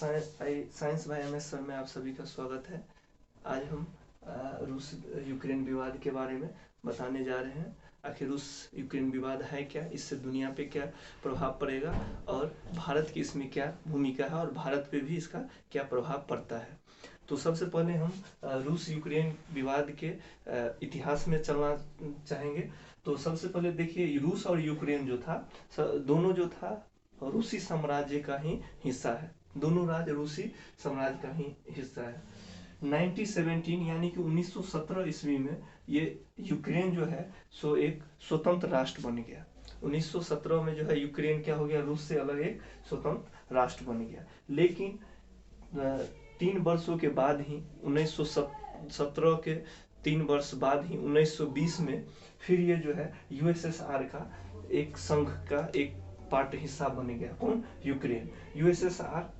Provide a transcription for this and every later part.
Science by MS sir में आप सभी का स्वागत है। आज हम रूस यूक्रेन विवाद के बारे में बताने जा रहे हैं। आखिर रूस यूक्रेन विवाद है क्या, इससे दुनिया पे क्या प्रभाव पड़ेगा और भारत की इसमें क्या भूमिका है और भारत पे भी इसका क्या प्रभाव पड़ता है। तो सबसे पहले हम रूस यूक्रेन विवाद के इतिहास में चलना चाहेंगे। तो सबसे पहले देखिए, रूस और यूक्रेन जो था दोनों जो था रूसी साम्राज्य का ही हिस्सा है। दोनों राज्य रूसी साम्राज्य का ही हिस्सा है। 1917 यानी कि 1917 ईस्वी में ये यूक्रेन जो है सो एक स्वतंत्र राष्ट्र बन गया। 1917 में जो है यूक्रेन क्या हो गया, रूस से अलग एक स्वतंत्र राष्ट्र बन गया। लेकिन 3 वर्षों के बाद ही 1917 के 3 वर्ष बाद ही 1920 में फिर ये जो है यूएसएसआर का एक संघ का एक पार्ट हिस्सा बन गया। कौन? यूक्रेन। यूएसएसआर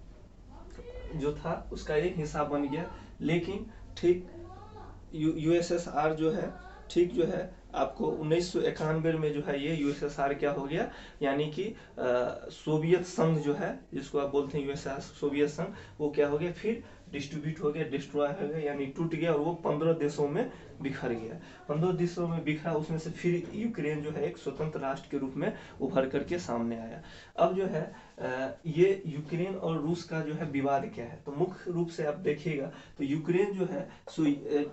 जो था उसका एक हिस्सा बन गया। लेकिन ठीक यूएसएसआर जो है ठीक जो है आपको 1991 में जो है ये यूएसएसआर क्या हो गया, यानी कि सोवियत संघ जो है जिसको आप बोलते हैं यूएसएसआर सोवियत संघ, वो क्या हो गया, फिर डिस्ट्रीब्यूट हो गया, डिस्ट्रॉय हो गया, यानी टूट गया और वो 15 देशों में बिखर गया। 15 देशों में बिखरा, उसमें से फिर यूक्रेन जो है एक स्वतंत्र राष्ट्र के रूप में उभर करके सामने आया। अब जो है ये यूक्रेन और रूस का जो है विवाद क्या है, तो मुख्य रूप से आप देखिएगा तो यूक्रेन जो है सो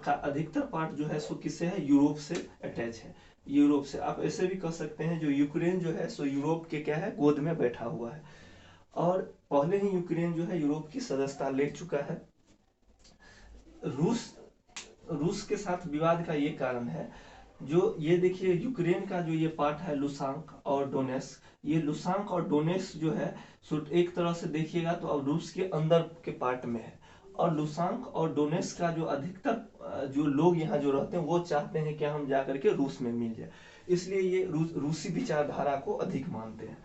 का अधिकतर पार्ट जो है सो किससे है, यूरोप से अटैच है। यूरोप से आप ऐसे भी कह सकते हैं जो यूक्रेन जो है सो यूरोप के क्या है, गोद में बैठा हुआ है। और पहले ही यूक्रेन जो है यूरोप की सदस्यता ले चुका है। रूस के साथ विवाद का ये कारण है, जो ये देखिए यूक्रेन का जो ये पार्ट है लुसांक और डोनेस्क, ये लुसांक और डोनेस्क जो है सो एक तरह से देखिएगा तो अब रूस के अंदर के पार्ट में है। और लुसांक और डोनेस्क का जो अधिकतर जो लोग यहाँ जो रहते हैं वो चाहते हैं कि हम जाकर के रूस में मिल जाए, इसलिए ये रूसी विचारधारा को अधिक मानते हैं।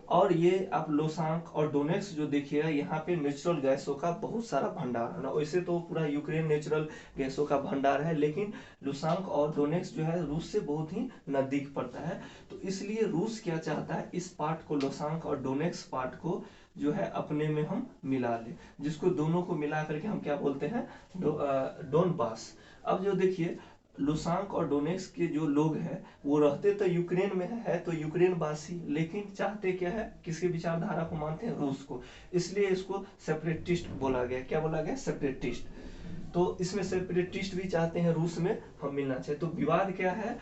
और ये आप लोसांक और डोनेट्स जो देखिएगा यहाँ पे नेचुरल गैसों का बहुत सारा भंडार है ना। वैसे तो पूरा यूक्रेन नेचुरल गैसों का भंडार है, लेकिन लुसांक और डोनेट्स जो है रूस से बहुत ही नजदीक पड़ता है। तो इसलिए रूस क्या चाहता है, इस पार्ट को लोसांक और डोनेट्स पार्ट को जो है अपने में हम मिला ले, जिसको दोनों को मिला करके हम क्या बोलते हैं, डोनबास। अब जो देखिए लुसांक और डोनेट्स्क के जो लोग हैं वो रहते तो यूक्रेन में है तो यूक्रेन वासी, लेकिन चाहते क्या है, किसकी विचारधारा को मानते हैं, रूस को। इसलिए इसको सेपरेटिस्ट बोला गया। क्या बोला गया? सेपरेटिस्ट। तो इसमें सेपरेटिस्ट भी चाहते हैं रूस में हम मिलना चाहिए। तो विवाद क्या है,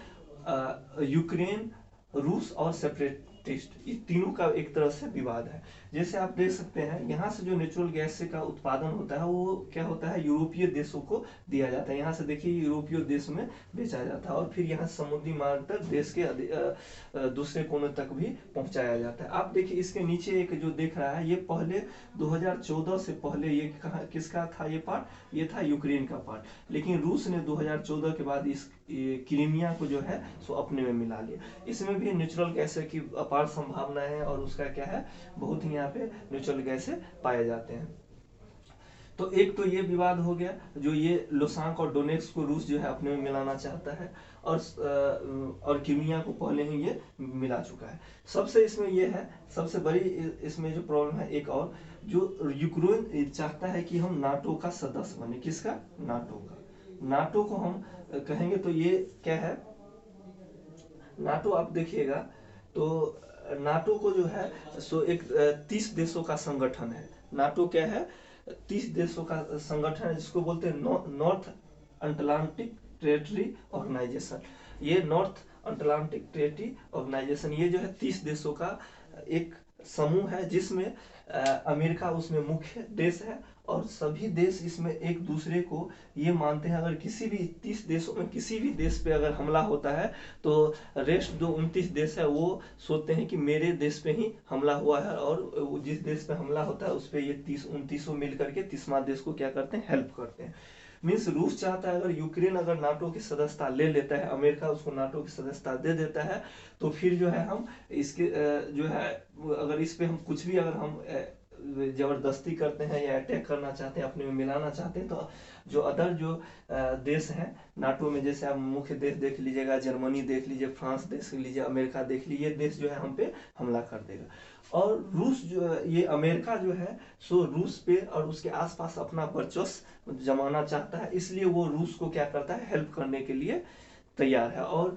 यूक्रेन, रूस और सेपरेटिस्ट, ये तीनों का एक तरह से विवाद है। जैसे आप देख सकते हैं यहाँ से जो नेचुरल गैस का उत्पादन होता है वो क्या होता है, यूरोपीय देशों को दिया जाता है। यहाँ से देखिए यूरोपीय देश में बेचा जाता है और फिर यहाँ समुद्री मार्ग तक देश के दूसरे कोने तक भी पहुंचाया जाता है। आप देखिए इसके नीचे एक जो देख रहा है, ये पहले 2014 से पहले ये किसका था, ये पार्ट, ये था यूक्रेन का पार्ट। लेकिन रूस ने 2014 के बाद इस क्रीमिया को जो है सो अपने में मिला लिया। इसमें भी नेचुरल गैस की अपार संभावना है और उसका क्या है, बहुत ही यहाँ पे नेचुरल गैस पाए जाते हैं। तो एक तो ये विवाद हो गया, जो ये लोसांक और डोनेट्स्क को रूस जो है अपने में मिलाना चाहता है और क्रीमिया को पहले ही ये मिला चुका है। सबसे इसमें ये है, सबसे बड़ी इसमें जो प्रॉब्लम है एक और, जो यूक्रेन चाहता है कि हम नाटो का सदस्य बने। किसका? नाटो का। नाटो को हम कहेंगे तो ये क्या है, नाटो आप देखिएगा तो नाटो को जो है सो एक 30 देशों का संगठन है। नाटो क्या है, 30 देशों का संगठन है, जिसको बोलते हैं नॉर्थ अटलांटिक टेरिटरी ऑर्गेनाइजेशन। ये नॉर्थ अटलांटिक टेरिटरी ऑर्गेनाइजेशन ये जो है 30 देशों का एक समूह है, जिसमें अमेरिका उसमें मुख्य देश है और सभी देश इसमें एक दूसरे को ये मानते हैं, अगर किसी भी 30 देशों में किसी भी देश पे अगर हमला होता है तो रेस्ट जो 29 देश है वो सोचते हैं कि मेरे देश पे ही हमला हुआ है, और जिस देश पे हमला होता है उस पे ये 29 मिल करके 30वां देश को क्या करते हैं, हेल्प करते हैं। मीन्स रूस चाहता है अगर यूक्रेन अगर नाटो की सदस्यता ले लेता है, अमेरिका उसको नाटो की सदस्यता दे देता है, तो फिर जो है हम इसके जो है अगर इस पे हम कुछ भी अगर हम जबरदस्ती करते हैं या अटैक करना चाहते हैं, अपने में मिलाना चाहते हैं, तो जो अदर जो देश हैं नाटो में, जैसे आप मुख्य देश देख लीजिएगा, जर्मनी देख लीजिए, फ्रांस देख लीजिए, अमेरिका देख लीजिए, ये देश जो है हम पे हमला कर देगा। और रूस जो ये अमेरिका जो है सो रूस पे और उसके आसपास अपना वर्चस्व जमाना चाहता है, इसलिए वो रूस को क्या करता है, हेल्प करने के लिए तैयार है। और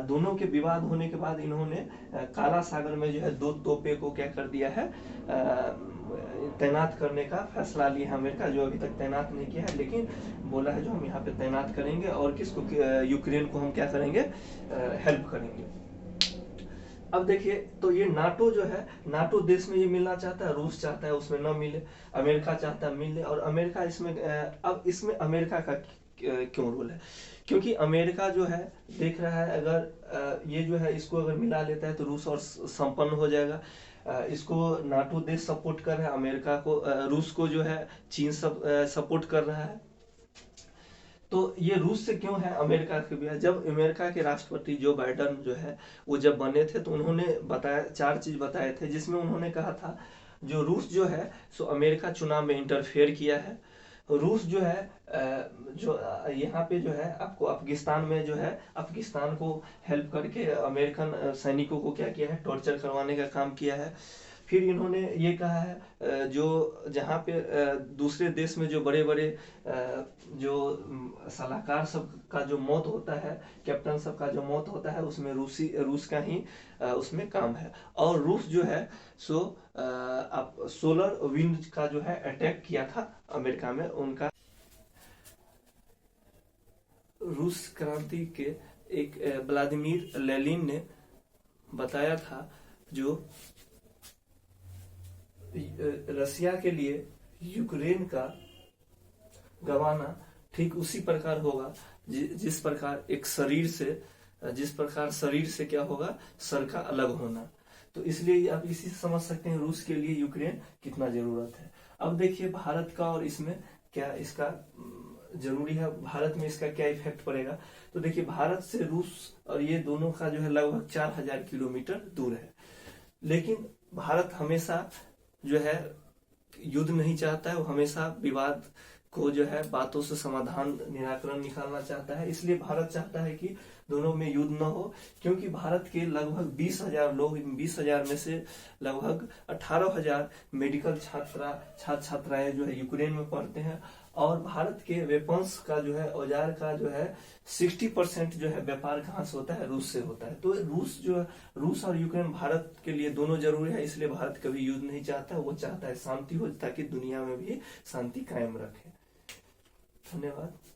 दोनों के विवाद होने के बाद इन्होंने काला सागर में जो है 2 तोपे को क्या कर दिया है, तैनात करने का फैसला लिया है अमेरिका, जो अभी तक तैनात नहीं किया है, लेकिन बोला है जो हम यहाँ पे तैनात करेंगे और किसको, यूक्रेन को हम क्या करेंगे, हेल्प करेंगे। अब देखिए, तो ये नाटो जो है, नाटो देश में ये मिलना चाहता है, रूस चाहता है उसमें न मिले, अमेरिका चाहता है मिले, और अमेरिका इसमें अब इसमें अमेरिका का क्यों रोल है, क्योंकि अमेरिका जो है देख रहा है अगर ये जो है इसको अगर मिला लेता है तो रूस और संपन्न हो जाएगा। इसको नाटो देश सपोर्ट कर रहा है, अमेरिका को रूस को जो है चीन सब सपोर्ट कर रहा है। तो ये रूस से क्यों है अमेरिका के भी? जब अमेरिका के राष्ट्रपति जो बाइडन जो है वो जब बने थे तो उन्होंने बताया, 4 चीज बताए थे, जिसमें उन्होंने कहा था जो रूस जो है सो अमेरिका चुनाव में इंटरफेयर किया है। रूस जो है जो यहाँ पे जो है आपको अफगानिस्तान में जो है अफगानिस्तान को हेल्प करके अमेरिकन सैनिकों को क्या किया है, टॉर्चर करवाने का काम किया है। फिर इन्होंने ये कहा है जो जहाँ पे दूसरे देश में जो बड़े बड़े जो सलाहकार सब का जो मौत होता है, कैप्टन सब का जो मौत होता है, उसमें रूस का ही उसमें काम है। और रूस जो है सो सोलर विंड का जो है अटैक किया था अमेरिका में। उनका रूस क्रांति के एक व्लादिमीर लेनिन ने बताया था जो रसिया के लिए यूक्रेन का गंवाना ठीक उसी प्रकार होगा जिस प्रकार एक शरीर से, जिस प्रकार शरीर से क्या होगा, सर का अलग होना। तो इसलिए आप इसी से समझ सकते हैं रूस के लिए यूक्रेन कितना जरूरत है। अब देखिए भारत का और इसमें क्या इसका जरूरी है, भारत में इसका क्या इफेक्ट पड़ेगा। तो देखिए भारत से रूस और ये दोनों का जो है लगभग 4000 किलोमीटर दूर है, लेकिन भारत हमेशा जो है युद्ध नहीं चाहता है, वो हमेशा विवाद को जो है बातों से समाधान निराकरण निकालना चाहता है। इसलिए भारत चाहता है कि दोनों में युद्ध न हो, क्योंकि भारत के लगभग 20,000 लोग, 20,000 में से लगभग 18,000 मेडिकल छात्राएं जो है यूक्रेन में पढ़ते हैं। और भारत के वेपन्स का जो है, औजार का जो है 60% जो है व्यापार कहाँ से होता है, रूस से होता है। तो रूस और यूक्रेन भारत के लिए दोनों जरूरी है, इसलिए भारत कभी युद्ध नहीं चाहता, वो चाहता है शांति हो, ताकि दुनिया में भी शांति कायम रखे। धन्यवाद।